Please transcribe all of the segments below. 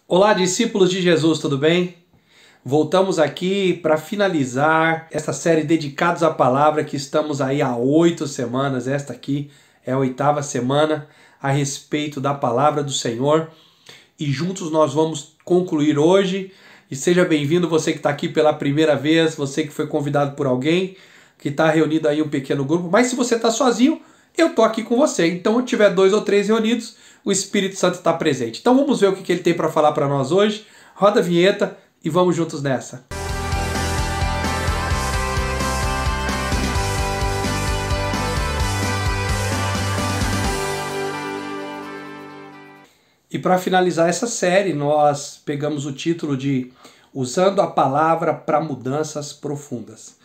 Olá, discípulos de Jesus, tudo bem? Voltamos aqui para finalizar essa série dedicados à palavra que estamos aí há 8 semanas. Esta aqui é a 8ª semana a respeito da palavra do Senhor. E juntos nós vamos concluir hoje. E seja bem-vindo você que está aqui pela primeira vez, você que foi convidado por alguém, que está reunido aí um pequeno grupo. Mas se você está sozinho, eu estou aqui com você. Então, se tiver 2 ou 3 reunidos, o Espírito Santo está presente. Então vamos ver o que ele tem para falar para nós hoje. Roda a vinheta e vamos juntos nessa. E para finalizar essa série, nós pegamos o título de Usando a Palavra para Mudanças Profundas.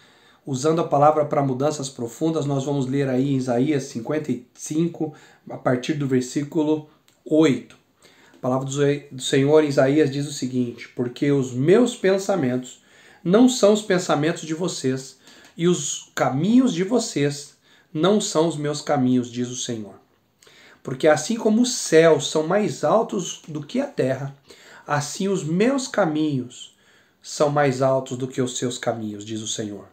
Usando a palavra para mudanças profundas, nós vamos ler aí em Isaías 55, a partir do versículo 8. A palavra do Senhor em Isaías diz o seguinte: porque os meus pensamentos não são os pensamentos de vocês, e os caminhos de vocês não são os meus caminhos, diz o Senhor. Porque assim como os céus são mais altos do que a terra, assim os meus caminhos são mais altos do que os seus caminhos, diz o Senhor.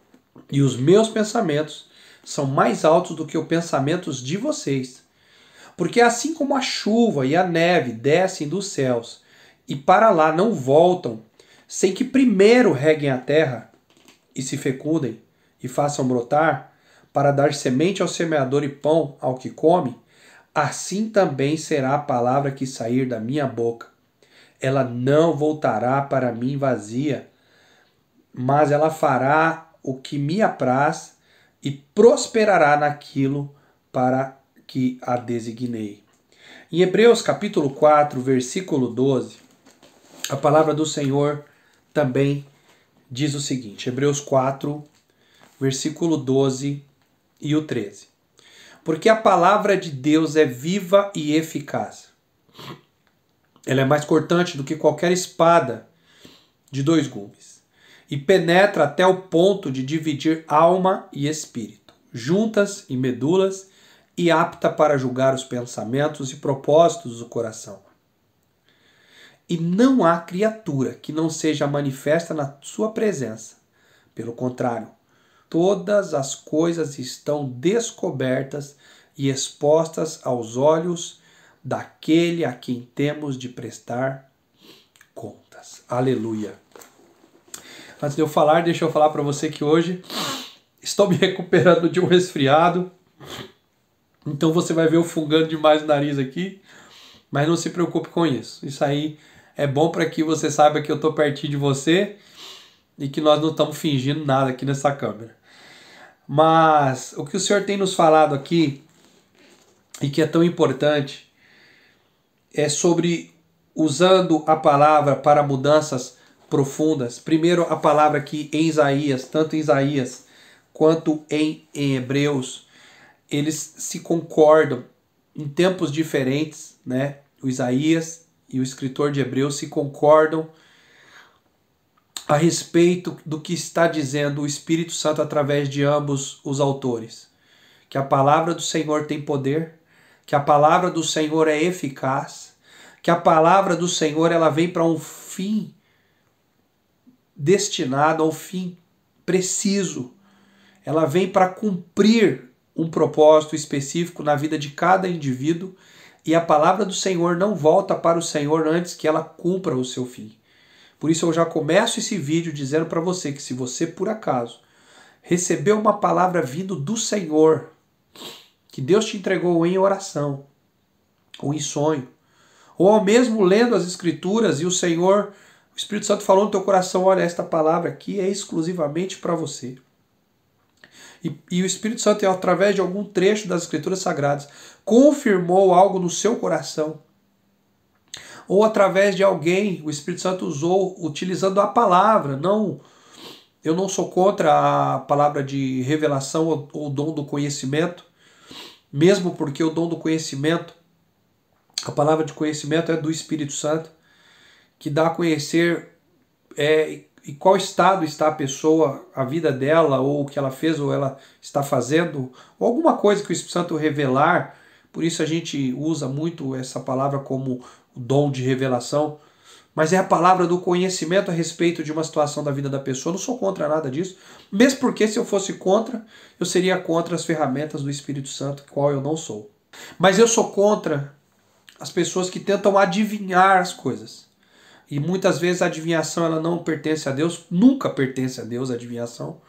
E os meus pensamentos são mais altos do que os pensamentos de vocês. Porque assim como a chuva e a neve descem dos céus e para lá não voltam, sem que primeiro reguem a terra e se fecundem e façam brotar, para dar semente ao semeador e pão ao que come, assim também será a palavra que sair da minha boca. Ela não voltará para mim vazia, mas ela fará o que me apraz e prosperará naquilo para que a designei. Em Hebreus capítulo 4, versículo 12, a palavra do Senhor também diz o seguinte, Hebreus 4, versículo 12 e o 13. Porque a palavra de Deus é viva e eficaz. Ela é mais cortante do que qualquer espada de 2 gumes. E penetra até o ponto de dividir alma e espírito, juntas e medulas, e apta para julgar os pensamentos e propósitos do coração. E não há criatura que não seja manifesta na sua presença. Pelo contrário, todas as coisas estão descobertas e expostas aos olhos daquele a quem temos de prestar contas. Aleluia! Antes de eu falar, deixa eu falar para você que hoje estou me recuperando de um resfriado. Então você vai ver eu fungando demais o nariz aqui. Mas não se preocupe com isso. Isso aí é bom para que você saiba que eu estou pertinho de você e que nós não estamos fingindo nada aqui nessa câmera. Mas o que o Senhor tem nos falado aqui e que é tão importante é sobre usando a palavra para mudanças profundas. Primeiro a palavra aqui em Isaías, tanto em Isaías quanto em Hebreus, eles se concordam em tempos diferentes, né? O Isaías e o escritor de Hebreus se concordam a respeito do que está dizendo o Espírito Santo através de ambos os autores. Que a palavra do Senhor tem poder, que a palavra do Senhor é eficaz, que a palavra do Senhor ela vem para um fim destinado ao fim preciso. Ela vem para cumprir um propósito específico na vida de cada indivíduo e a palavra do Senhor não volta para o Senhor antes que ela cumpra o seu fim. Por isso eu já começo esse vídeo dizendo para você que se você por acaso recebeu uma palavra vindo do Senhor, que Deus te entregou em oração, ou em sonho, ou ao mesmo lendo as Escrituras e o Senhor, o Espírito Santo falou no teu coração, olha, esta palavra aqui é exclusivamente para você. E o Espírito Santo, através de algum trecho das Escrituras Sagradas, confirmou algo no seu coração. Ou através de alguém, o Espírito Santo usou, utilizando a palavra. Não, eu não sou contra a palavra de revelação ou o dom do conhecimento, mesmo porque o dom do conhecimento, a palavra de conhecimento é do Espírito Santo, que dá a conhecer em qual estado está a pessoa, a vida dela, ou o que ela fez, ou ela está fazendo, ou alguma coisa que o Espírito Santo revelar. Por isso a gente usa muito essa palavra como o dom de revelação. mas é a palavra do conhecimento a respeito de uma situação da vida da pessoa. Eu não sou contra nada disso, mesmo porque se eu fosse contra, eu seria contra as ferramentas do Espírito Santo, qual eu não sou. Mas eu sou contra as pessoas que tentam adivinhar as coisas. E muitas vezes a adivinhação ela não pertence a Deus, nunca pertence a Deus a adivinhação.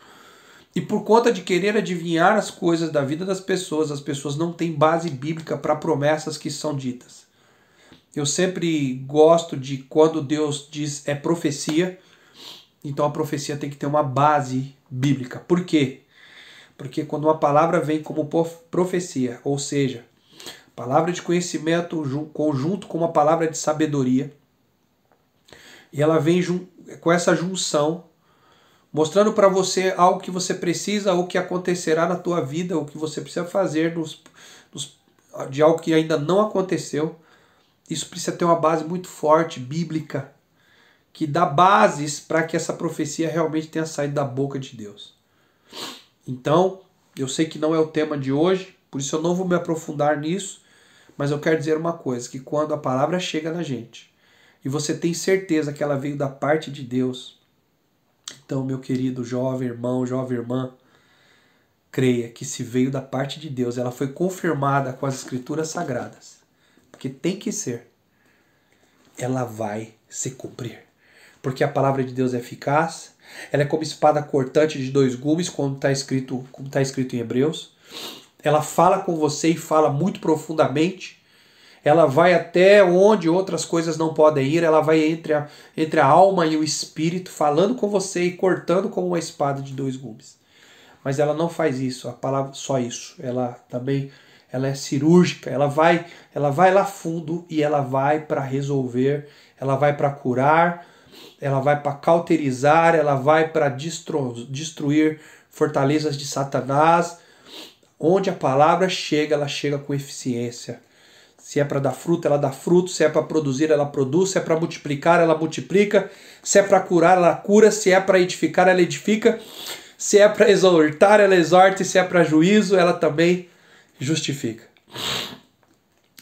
E por conta de querer adivinhar as coisas da vida das pessoas, as pessoas não têm base bíblica para promessas que são ditas. Eu sempre gosto de quando Deus diz é profecia, então a profecia tem que ter uma base bíblica. Por quê? Porque quando uma palavra vem como profecia, ou seja, palavra de conhecimento conjunto com uma palavra de sabedoria, e ela vem com essa junção, mostrando para você algo que você precisa, ou que acontecerá na tua vida, o que você precisa fazer de algo que ainda não aconteceu. Isso precisa ter uma base muito forte, bíblica, que dá bases para que essa profecia realmente tenha saído da boca de Deus. Então, eu sei que não é o tema de hoje, por isso eu não vou me aprofundar nisso, mas eu quero dizer uma coisa, que quando a palavra chega na gente, e você tem certeza que ela veio da parte de Deus, então, meu querido jovem irmão, jovem irmã, creia que se veio da parte de Deus, ela foi confirmada com as Escrituras Sagradas, porque tem que ser, ela vai se cumprir. Porque a palavra de Deus é eficaz, ela é como espada cortante de 2 gumes, como está escrito em Hebreus. Ela fala com você e fala muito profundamente. Ela vai até onde outras coisas não podem ir, ela vai entre a alma e o espírito, falando com você e cortando como uma espada de 2 gumes. Mas ela não faz isso, a palavra só isso. Ela é cirúrgica, ela vai lá fundo e ela vai para resolver, ela vai para curar, ela vai para cauterizar, ela vai para destruir fortalezas de Satanás. Onde a palavra chega, ela chega com eficiência. Se é para dar fruto, ela dá fruto. Se é para produzir, ela produz. Se é para multiplicar, ela multiplica. Se é para curar, ela cura. Se é para edificar, ela edifica. Se é para exortar, ela exorta. E se é para juízo, ela também justifica.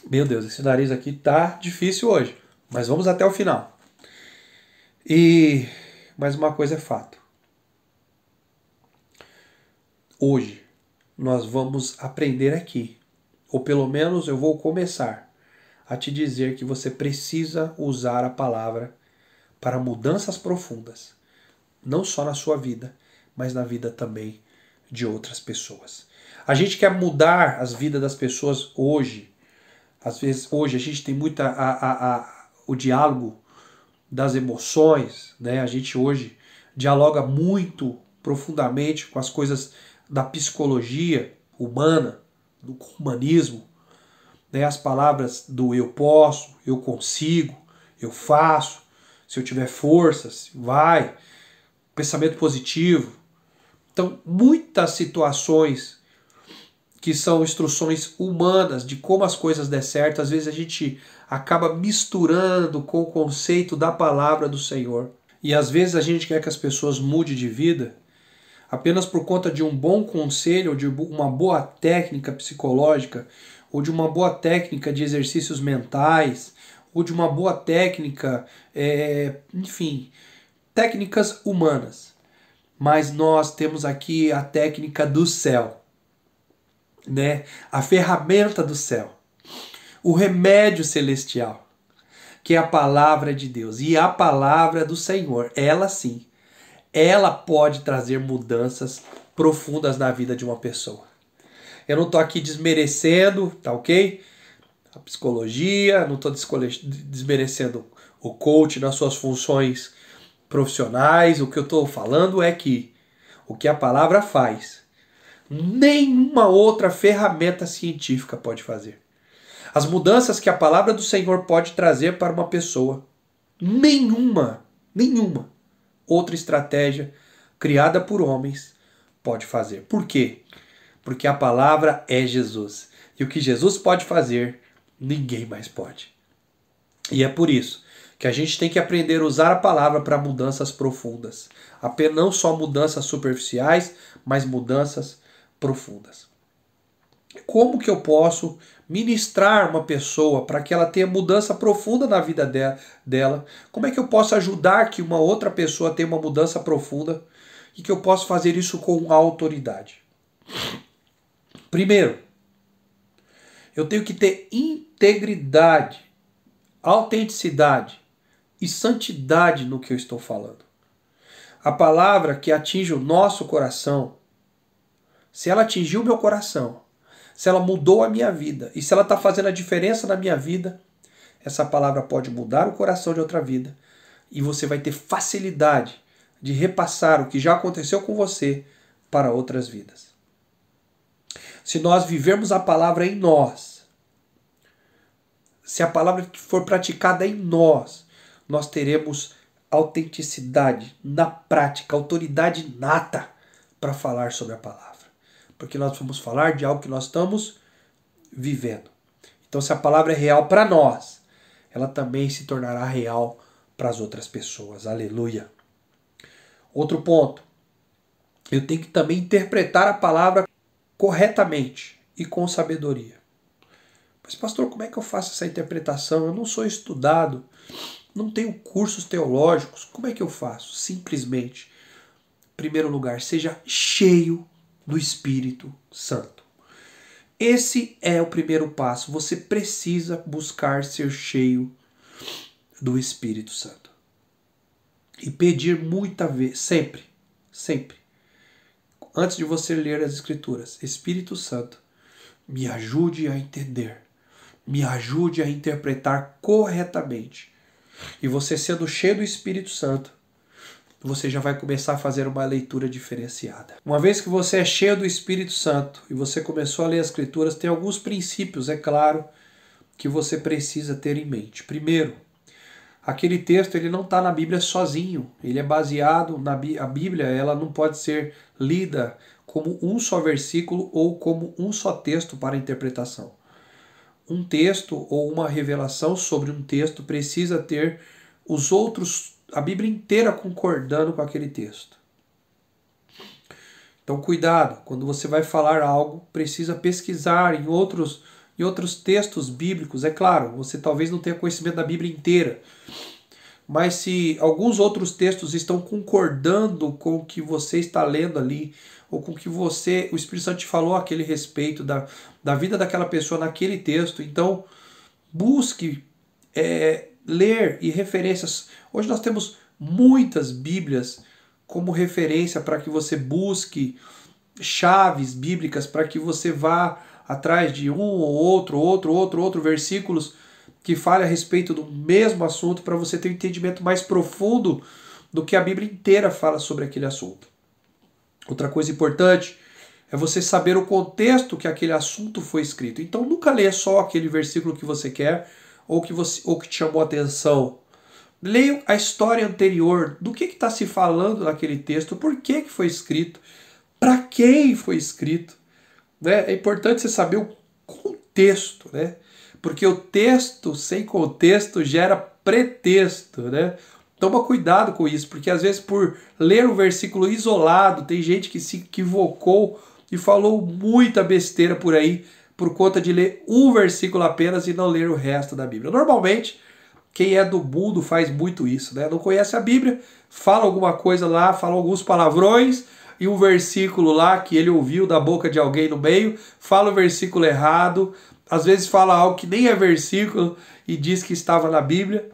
Meu Deus, esse nariz aqui tá difícil hoje. Mas vamos até o final. E mais uma coisa é fato. Hoje nós vamos aprender aqui, ou pelo menos eu vou começar a te dizer que você precisa usar a palavra para mudanças profundas, não só na sua vida, mas na vida também de outras pessoas. A gente quer mudar as vidas das pessoas hoje. Às vezes hoje a gente tem muito o diálogo das emoções, né? A gente hoje dialoga muito profundamente com as coisas da psicologia humana, do humanismo, né? As palavras do eu posso, eu consigo, eu faço, se eu tiver forças, vai, pensamento positivo. Então, muitas situações que são instruções humanas de como as coisas der certo, às vezes a gente acaba misturando com o conceito da palavra do Senhor. E às vezes a gente quer que as pessoas mudem de vida apenas por conta de um bom conselho, ou de uma boa técnica psicológica, ou de uma boa técnica de exercícios mentais, ou de uma boa técnica, enfim, técnicas humanas. Mas nós temos aqui a técnica do céu, né? A ferramenta do céu, o remédio celestial, que é a palavra de Deus. E a palavra do Senhor, ela sim, ela pode trazer mudanças profundas na vida de uma pessoa. Eu não estou aqui desmerecendo, tá ok? A psicologia, não estou desmerecendo o coach nas suas funções profissionais. O que eu estou falando é que o que a palavra faz, nenhuma outra ferramenta científica pode fazer. As mudanças que a palavra do Senhor pode trazer para uma pessoa, nenhuma outra estratégia criada por homens pode fazer. Por quê? Porque a palavra é Jesus. E o que Jesus pode fazer, ninguém mais pode. E é por isso que a gente tem que aprender a usar a palavra para mudanças profundas. Apenas não só mudanças superficiais, mas mudanças profundas. Como que eu posso ministrar uma pessoa para que ela tenha mudança profunda na vida dela? Como é que eu posso ajudar que uma outra pessoa tenha uma mudança profunda e que eu posso fazer isso com autoridade? Primeiro, eu tenho que ter integridade, autenticidade e santidade no que eu estou falando. A palavra que atinge o nosso coração, se ela atingiu o meu coração, se ela mudou a minha vida e se ela está fazendo a diferença na minha vida, essa palavra pode mudar o coração de outra vida e você vai ter facilidade de repassar o que já aconteceu com você para outras vidas. Se nós vivermos a palavra em nós, se a palavra for praticada em nós, nós teremos autenticidade na prática, autoridade nata para falar sobre a palavra. Porque nós vamos falar de algo que nós estamos vivendo. Então, se a palavra é real para nós, ela também se tornará real para as outras pessoas. Aleluia. Outro ponto. Eu tenho que também interpretar a palavra corretamente e com sabedoria. Mas, pastor, como é que eu faço essa interpretação? Eu não sou estudado, não tenho cursos teológicos. Como é que eu faço? Simplesmente, em primeiro lugar, seja cheio do Espírito Santo. Esse é o primeiro passo. Você precisa buscar ser cheio do Espírito Santo. E pedir muitas vezes, sempre, antes de você ler as Escrituras, Espírito Santo, me ajude a entender, me ajude a interpretar corretamente. E você sendo cheio do Espírito Santo, você já vai começar a fazer uma leitura diferenciada. Uma vez que você é cheio do Espírito Santo e você começou a ler as Escrituras, tem alguns princípios, é claro, que você precisa ter em mente. Primeiro, aquele texto ele não está na Bíblia sozinho. Ele é baseado a Bíblia, ela não pode ser lida como um só versículo ou como um só texto para interpretação. Um texto ou uma revelação sobre um texto precisa ter os outros, a Bíblia inteira concordando com aquele texto. Então cuidado, quando você vai falar algo, precisa pesquisar em outros textos bíblicos. É claro, você talvez não tenha conhecimento da Bíblia inteira, mas se alguns outros textos estão concordando com o que você está lendo ali, ou com o que o Espírito Santo te falou a aquele respeito da vida daquela pessoa naquele texto, então busque ler e referências. Hoje nós temos muitas Bíblias como referência para que você busque chaves bíblicas, para que você vá atrás de um ou outro versículos que fale a respeito do mesmo assunto, para você ter um entendimento mais profundo do que a Bíblia inteira fala sobre aquele assunto. Outra coisa importante é você saber o contexto que aquele assunto foi escrito. Então nunca leia só aquele versículo que você quer ou que te chamou a atenção. Leia a história anterior, do que está se falando naquele texto, por que foi escrito, para quem foi escrito. Né? É importante você saber o contexto, né? Porque o texto sem contexto gera pretexto, né? Toma cuidado com isso, porque às vezes por ler um versículo isolado, tem gente que se equivocou e falou muita besteira por aí, por conta de ler um versículo apenas e não ler o resto da Bíblia. Normalmente, quem é do mundo faz muito isso, né? Não conhece a Bíblia, fala alguma coisa lá, fala alguns palavrões, e um versículo lá que ele ouviu da boca de alguém no meio, fala o versículo errado, às vezes fala algo que nem é versículo e diz que estava na Bíblia.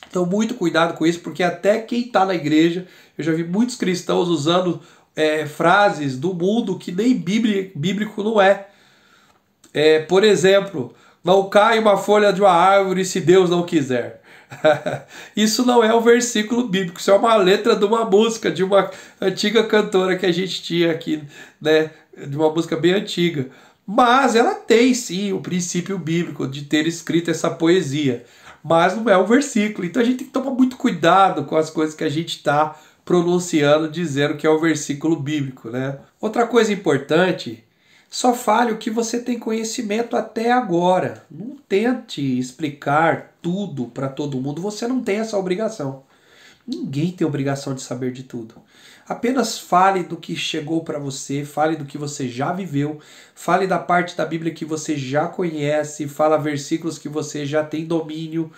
Então muito cuidado com isso, porque até quem está na igreja, eu já vi muitos cristãos usando frases do mundo que nem bíblico não é. Por exemplo, não cai uma folha de uma árvore se Deus não quiser. Isso não é um versículo bíblico, isso é uma letra de uma música, de uma antiga cantora que a gente tinha aqui, né, de uma música bem antiga. Mas ela tem sim o princípio bíblico de ter escrito essa poesia, mas não é um versículo. Então a gente tem que tomar muito cuidado com as coisas que a gente está pronunciando, dizendo que é um versículo bíblico, né? Outra coisa importante, só fale o que você tem conhecimento até agora. Não tente explicar tudo para todo mundo, você não tem essa obrigação. Ninguém tem obrigação de saber de tudo. Apenas fale do que chegou para você, fale do que você já viveu, fale da parte da Bíblia que você já conhece, fala versículos que você já tem domínio.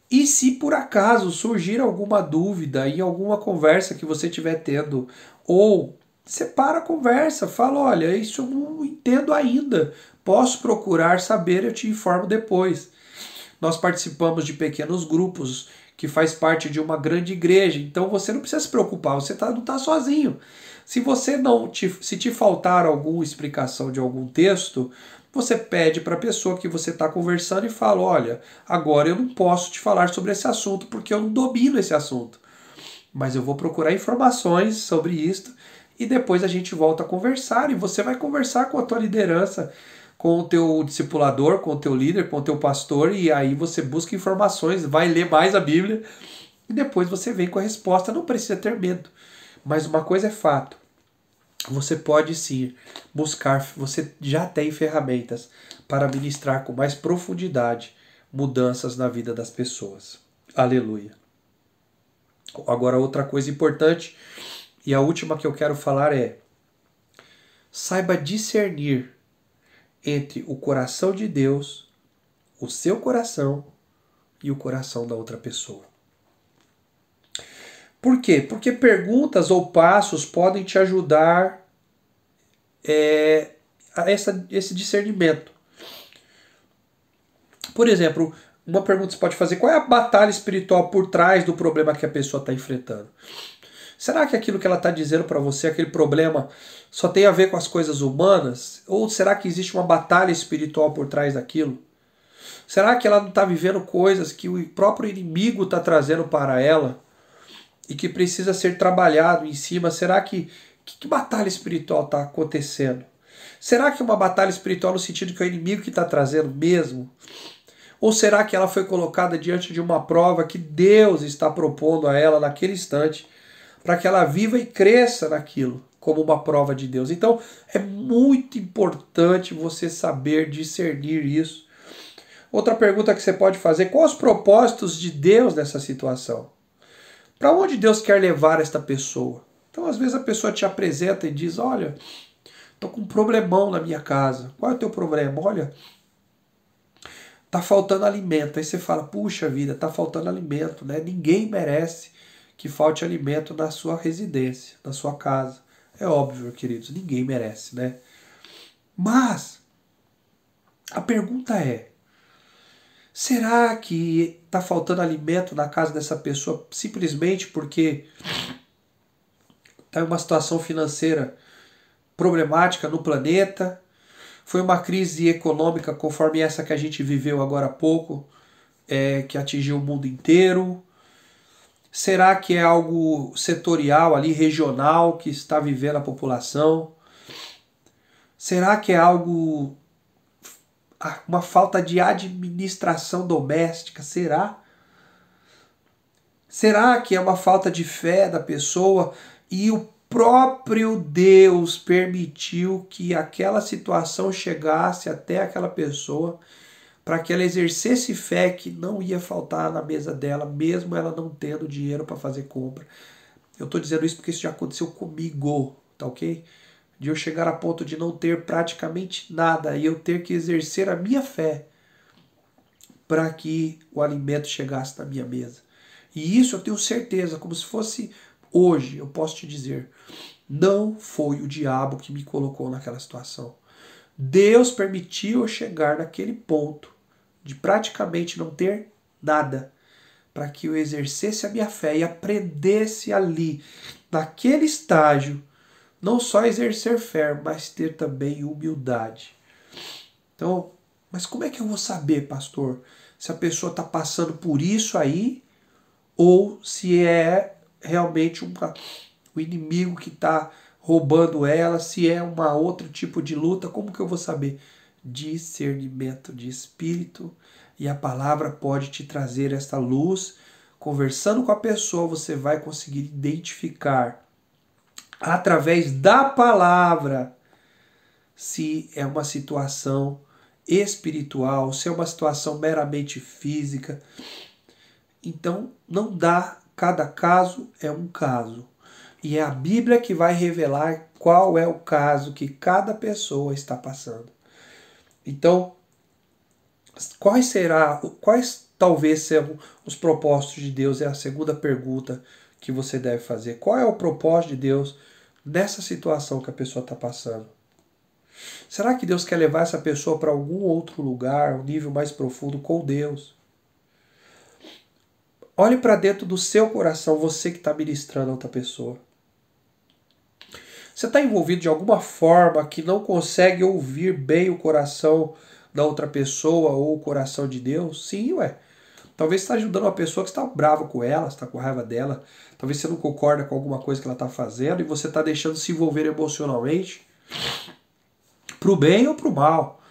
E se por acaso surgir alguma dúvida em alguma conversa que você estiver tendo, ou separa a conversa, fala, olha, isso eu não entendo ainda, posso procurar saber, eu te informo depois. Nós participamos de pequenos grupos que faz parte de uma grande igreja, então você não precisa se preocupar, você não está sozinho. Se você se te faltar alguma explicação de algum texto, você pede para a pessoa que você está conversando e fala, olha, agora eu não posso te falar sobre esse assunto porque eu não domino esse assunto, mas eu vou procurar informações sobre isto e depois a gente volta a conversar e você vai conversar com a tua liderança, com o teu discipulador, com o teu líder, com o teu pastor, e aí você busca informações, vai ler mais a Bíblia e depois você vem com a resposta. Não precisa ter medo, mas uma coisa é fato, você pode sim buscar, você já tem ferramentas para ministrar com mais profundidade mudanças na vida das pessoas. Aleluia. Agora outra coisa importante e a última que eu quero falar é: saiba discernir entre o coração de Deus, o seu coração e o coração da outra pessoa. Por quê? Porque perguntas ou passos podem te ajudar a esse discernimento. Por exemplo, uma pergunta que você pode fazer: qual é a batalha espiritual por trás do problema que a pessoa está enfrentando? Será que aquilo que ela está dizendo para você, aquele problema, só tem a ver com as coisas humanas? Ou será que existe uma batalha espiritual por trás daquilo? Será que ela não está vivendo coisas que o próprio inimigo está trazendo para ela e que precisa ser trabalhado em cima? Será que batalha espiritual está acontecendo? Será que é uma batalha espiritual no sentido que é o inimigo que está trazendo mesmo? Ou será que ela foi colocada diante de uma prova que Deus está propondo a ela naquele instante, para que ela viva e cresça naquilo, como uma prova de Deus? Então, é muito importante você saber discernir isso. Outra pergunta que você pode fazer: quais os propósitos de Deus nessa situação? Para onde Deus quer levar esta pessoa? Então, às vezes a pessoa te apresenta e diz: olha, estou com um problemão na minha casa. Qual é o teu problema? Olha, tá faltando alimento. Aí você fala: puxa vida, tá faltando alimento, né? Ninguém merece que falte alimento na sua residência, na sua casa. É óbvio, queridos, ninguém merece, né? Mas a pergunta é: será que está faltando alimento na casa dessa pessoa simplesmente porque está em uma situação financeira problemática no planeta? Foi uma crise econômica conforme essa que a gente viveu agora há pouco, que atingiu o mundo inteiro? Será que é algo setorial ali, regional, que está vivendo a população? Será que é algo, uma falta de administração doméstica? Será? Será que é uma falta de fé da pessoa e o próprio Deus permitiu que aquela situação chegasse até aquela pessoa para que ela exercesse fé que não ia faltar na mesa dela, mesmo ela não tendo dinheiro para fazer compra? Eu estou dizendo isso porque isso já aconteceu comigo, tá ok? De eu chegar a ponto de não ter praticamente nada e eu ter que exercer a minha fé para que o alimento chegasse na minha mesa. E isso eu tenho certeza, como se fosse hoje, eu posso te dizer, não foi o diabo que me colocou naquela situação. Deus permitiu eu chegar naquele ponto de praticamente não ter nada, para que eu exercesse a minha fé e aprendesse ali, naquele estágio, não só exercer fé, mas ter também humildade. Então, mas como é que eu vou saber, pastor, se a pessoa está passando por isso aí, ou se é realmente o inimigo que está roubando ela, se é uma outro tipo de luta? Como que eu vou saber? Discernimento de espírito, e a palavra pode te trazer esta luz. Conversando com a pessoa, você vai conseguir identificar através da palavra se é uma situação espiritual, se é uma situação meramente física. Então não dá Cada caso é um caso. E é a Bíblia que vai revelar qual é o caso que cada pessoa está passando. Então, quais talvez sejam os propósitos de Deus? É a segunda pergunta que você deve fazer. Qual é o propósito de Deus nessa situação que a pessoa está passando? Será que Deus quer levar essa pessoa para algum outro lugar, um nível mais profundo com Deus? Olhe para dentro do seu coração, você que está ministrando a outra pessoa. Você está envolvido de alguma forma que não consegue ouvir bem o coração da outra pessoa ou o coração de Deus? Sim, ué. Talvez você está ajudando uma pessoa que está brava com ela, está com raiva dela. Talvez você não concorda com alguma coisa que ela está fazendo e você está deixando se envolver emocionalmente para o bem ou para o mal.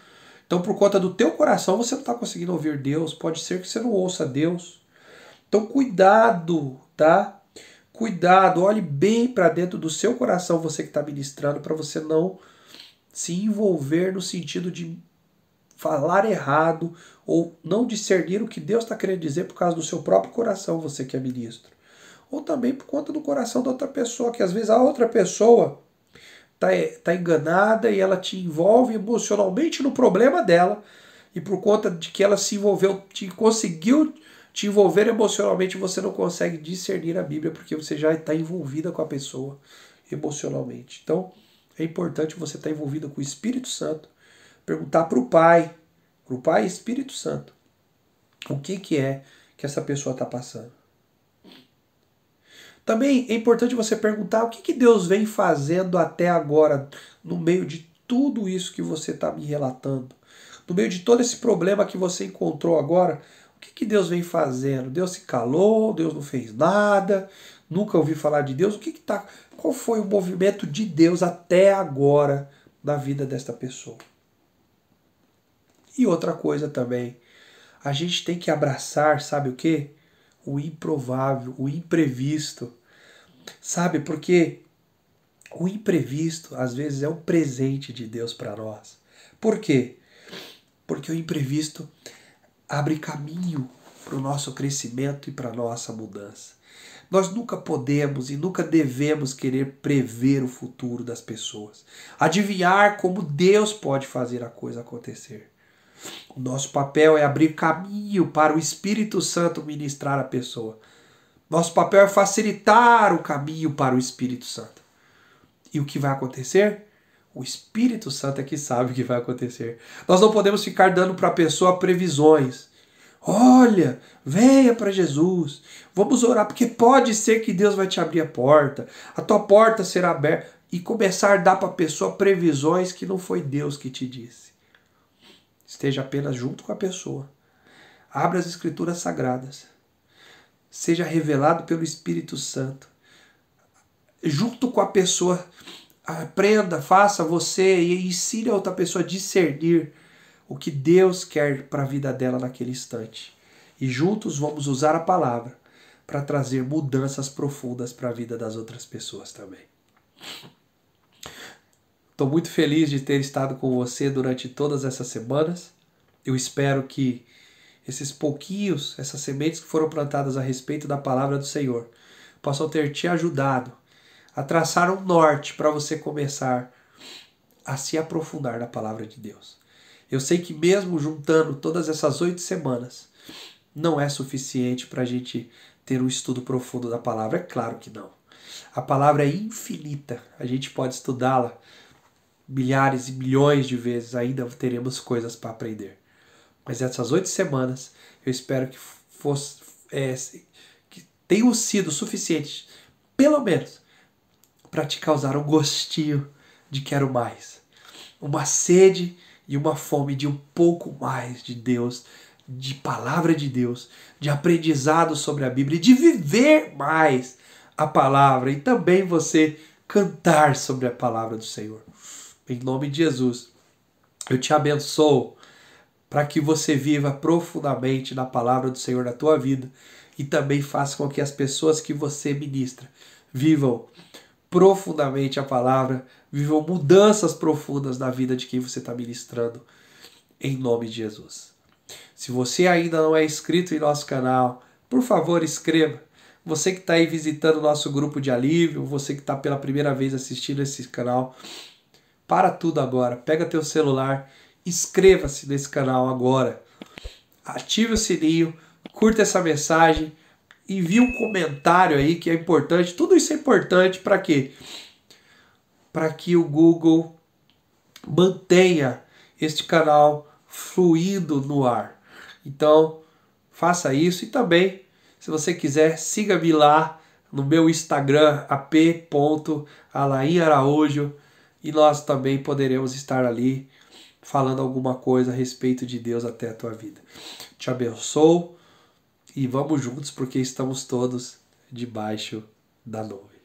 Então, por conta do teu coração, você não está conseguindo ouvir Deus. Pode ser que você não ouça Deus. Então, cuidado, tá? Cuidado, olhe bem para dentro do seu coração, você que está ministrando, para você não se envolver no sentido de falar errado ou não discernir o que Deus está querendo dizer por causa do seu próprio coração, você que é ministro. Ou também por conta do coração da outra pessoa, que às vezes a outra pessoa está enganada e ela te envolve emocionalmente no problema dela, e por conta de que ela se envolveu, conseguiu te envolver emocionalmente, você não consegue discernir a Bíblia, porque você já está envolvida com a pessoa emocionalmente. Então, é importante você estar envolvida com o Espírito Santo, perguntar para o Pai e Espírito Santo, o que é que essa pessoa está passando. Também é importante você perguntar o que Deus vem fazendo até agora, no meio de tudo isso que você está me relatando. No meio de todo esse problema que você encontrou agora, o que Deus vem fazendo? Deus se calou? Deus não fez nada? Nunca ouvi falar de Deus? Qual foi o movimento de Deus até agora na vida desta pessoa? E outra coisa também, a gente tem que abraçar, sabe o quê? O improvável, o imprevisto. Sabe, porque o imprevisto, às vezes, é um presente de Deus para nós. Por quê? Porque o imprevisto abre caminho para o nosso crescimento e para a nossa mudança. Nós nunca podemos e nunca devemos querer prever o futuro das pessoas. Adivinhar como Deus pode fazer a coisa acontecer. O nosso papel é abrir caminho para o Espírito Santo ministrar a pessoa. Nosso papel é facilitar o caminho para o Espírito Santo. E o que vai acontecer? O Espírito Santo é que sabe o que vai acontecer. Nós não podemos ficar dando para a pessoa previsões. Olha, venha para Jesus. Vamos orar, porque pode ser que Deus vai te abrir a porta. A tua porta será aberta. E começar a dar para a pessoa previsões que não foi Deus que te disse. Esteja apenas junto com a pessoa. Abra as Escrituras Sagradas. Seja revelado pelo Espírito Santo. Junto com a pessoa, aprenda, faça você e ensine a outra pessoa a discernir o que Deus quer para a vida dela naquele instante. E juntos vamos usar a palavra para trazer mudanças profundas para a vida das outras pessoas também. Estou muito feliz de ter estado com você durante todas essas semanas. Eu espero que essas sementes que foram plantadas a respeito da palavra do Senhor, possam ter te ajudado a traçar um norte para você começar a se aprofundar na palavra de Deus. Eu sei que mesmo juntando todas essas 8 semanas, não é suficiente para a gente ter um estudo profundo da palavra. É claro que não. A palavra é infinita. A gente pode estudá-la milhares e milhões de vezes, ainda teremos coisas para aprender. Mas essas 8 semanas, eu espero que tenham sido suficientes, pelo menos, para te causar um gostinho de quero mais. Uma sede e uma fome de um pouco mais de Deus, de palavra de Deus, de aprendizado sobre a Bíblia, e de viver mais a palavra, e também você cantar sobre a palavra do Senhor. Em nome de Jesus, eu te abençoo para que você viva profundamente na palavra do Senhor na tua vida e também faça com que as pessoas que você ministra vivam profundamente a palavra, vivam mudanças profundas na vida de quem você está ministrando, em nome de Jesus. Se você ainda não é inscrito em nosso canal, por favor, inscreva. Você que está aí visitando o nosso grupo de alívio, você que está pela primeira vez assistindo esse canal, para tudo agora. Pega teu celular, inscreva-se nesse canal agora. Ative o sininho, curta essa mensagem, envie um comentário aí que é importante. Tudo isso é importante para quê? Para que o Google mantenha este canal fluindo no ar. Então, faça isso e também, se você quiser, siga-me lá no meu Instagram, ap.alainaraújo, e nós também poderemos estar ali falando alguma coisa a respeito de Deus até a tua vida. Te abençoo e vamos juntos porque estamos todos debaixo da nuvem.